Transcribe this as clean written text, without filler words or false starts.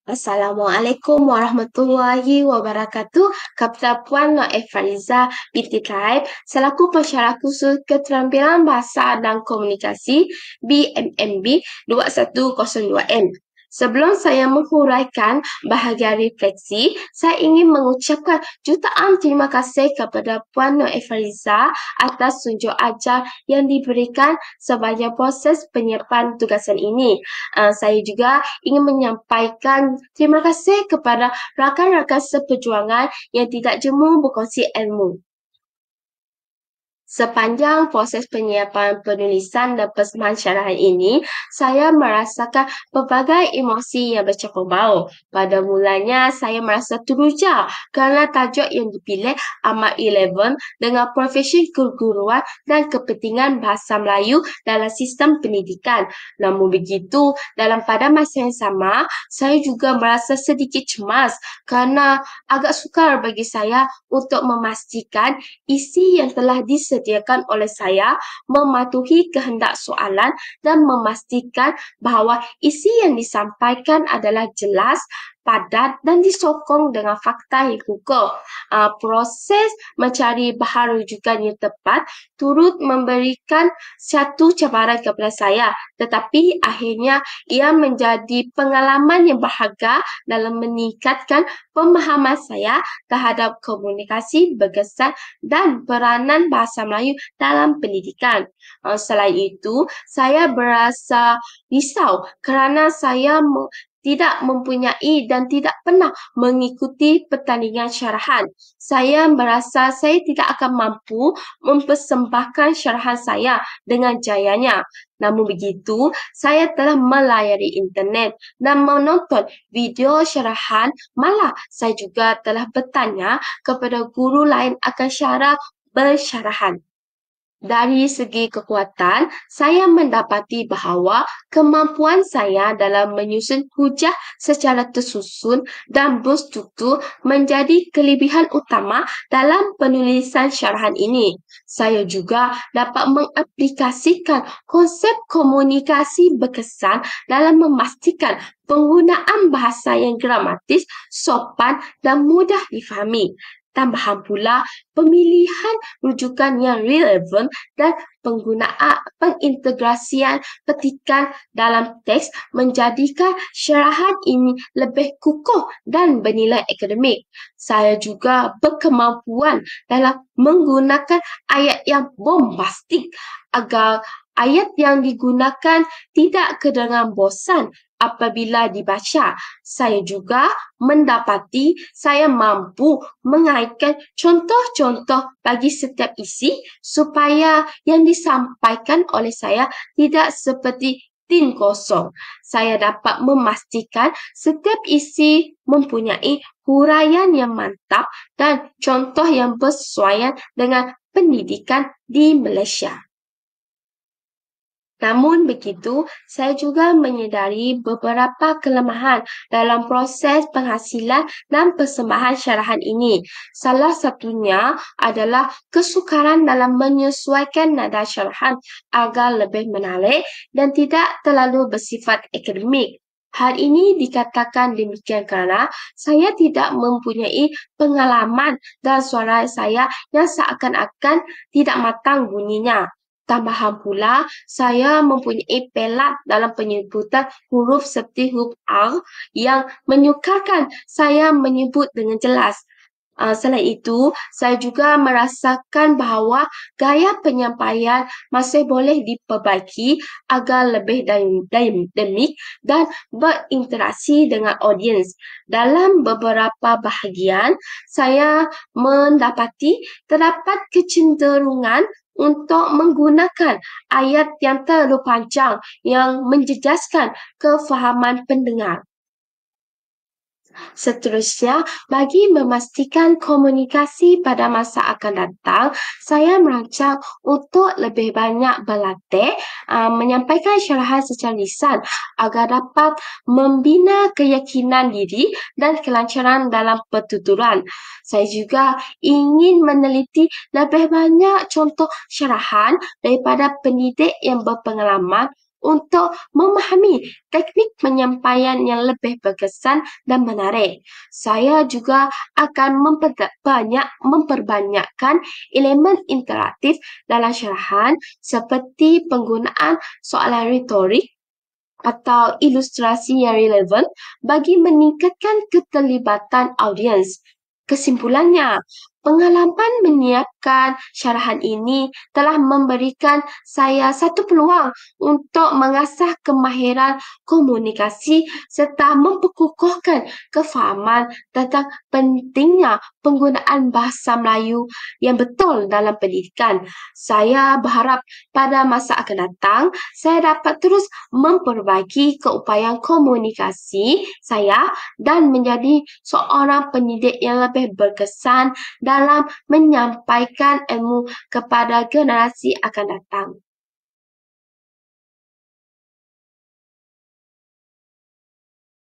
Assalamualaikum warahmatullahi wabarakatuh. Kepada Puan Nur Efraliza binti Taib, selaku pensyarah kursus Keterampilan Bahasa dan Komunikasi BMMB 2102M. Sebelum saya menghuraikan bahagian refleksi, saya ingin mengucapkan jutaan terima kasih kepada Puan Nur Efraliza atas tunjuk ajar yang diberikan sebagai proses penyiapan tugasan ini. Saya juga ingin menyampaikan terima kasih kepada rakan-rakan seperjuangan yang tidak jemu berkongsi ilmu. Sepanjang proses penyiapan penulisan dan persembahan syarahan ini, saya merasakan pelbagai emosi yang bercampur baur. Pada mulanya, saya merasa teruja kerana tajuk yang dipilih amat relevan dengan profesi keguruan dan kepentingan bahasa Melayu dalam sistem pendidikan. Namun begitu, pada masa yang sama, saya juga merasa sedikit cemas kerana agak sukar bagi saya untuk memastikan isi yang telah disediakan oleh saya mematuhi kehendak soalan dan memastikan bahawa isi yang disampaikan adalah jelas, padat dan disokong dengan fakta yang kukuh. Proses mencari bahan rujukan yang tepat turut memberikan satu cabaran kepada saya, tetapi akhirnya ia menjadi pengalaman yang berharga dalam meningkatkan pemahaman saya terhadap komunikasi berkesan dan peranan bahasa Melayu dalam pendidikan. Selain itu, saya berasa risau kerana saya tidak mempunyai dan tidak pernah mengikuti pertandingan syarahan. Saya merasa saya tidak akan mampu mempersembahkan syarahan saya dengan jayanya. Namun begitu, saya telah melayari internet dan menonton video syarahan. Malah, saya juga telah bertanya kepada guru lain akan cara bersyarahan. Dari segi kekuatan, saya mendapati bahawa kemampuan saya dalam menyusun hujah secara tersusun dan berstruktur menjadi kelebihan utama dalam penulisan syarahan ini. Saya juga dapat mengaplikasikan konsep komunikasi berkesan dalam memastikan penggunaan bahasa yang gramatis, sopan dan mudah difahami. Tambahan pula, pemilihan rujukan yang relevan dan penggunaan pengintegrasian petikan dalam teks menjadikan syarahan ini lebih kukuh dan bernilai akademik. Saya juga berkemampuan dalam menggunakan ayat yang bombastik agar ayat yang digunakan tidak kedengaran bosan apabila dibaca. Saya juga mendapati saya mampu mengaitkan contoh-contoh bagi setiap isi supaya yang disampaikan oleh saya tidak seperti tin kosong. Saya dapat memastikan setiap isi mempunyai huraian yang mantap dan contoh yang bersesuaian dengan pendidikan di Malaysia. Namun begitu, saya juga menyedari beberapa kelemahan dalam proses penghasilan dan persembahan syarahan ini. Salah satunya adalah kesukaran dalam menyesuaikan nada syarahan agar lebih menarik dan tidak terlalu bersifat akademik. Hal ini dikatakan demikian kerana saya tidak mempunyai pengalaman dan suara saya yang seakan-akan tidak matang bunyinya. Tambahan pula, saya mempunyai pelat dalam penyebutan huruf seperti huruf R yang menyukarkan saya menyebut dengan jelas. Selain itu, saya juga merasakan bahawa gaya penyampaian masih boleh diperbaiki agar lebih dinamik dan berinteraksi dengan audiens. Dalam beberapa bahagian, saya mendapati terdapat kecenderungan untuk menggunakan ayat yang terlalu panjang yang menjejaskan kefahaman pendengar. Seterusnya, bagi memastikan komunikasi pada masa akan datang, saya merancang untuk lebih banyak berlatih menyampaikan syarahan secara lisan agar dapat membina keyakinan diri dan kelancaran dalam pertuturan. Saya juga ingin meneliti lebih banyak contoh syarahan daripada pendidik yang berpengalaman untuk memahami teknik penyampaian yang lebih berkesan dan menarik. Saya juga akan memperbanyakkan elemen interaktif dalam syarahan seperti penggunaan soalan retorik atau ilustrasi yang relevan bagi meningkatkan keterlibatan audiens. Kesimpulannya, pengalaman menyiapkan syarahan ini telah memberikan saya satu peluang untuk mengasah kemahiran komunikasi serta memperkukuhkan kefahaman tentang pentingnya penggunaan bahasa Melayu yang betul dalam pendidikan. Saya berharap pada masa akan datang, saya dapat terus memperbaiki keupayaan komunikasi saya dan menjadi seorang pendidik yang lebih berkesan dalam menyampaikan ilmu kepada generasi akan datang.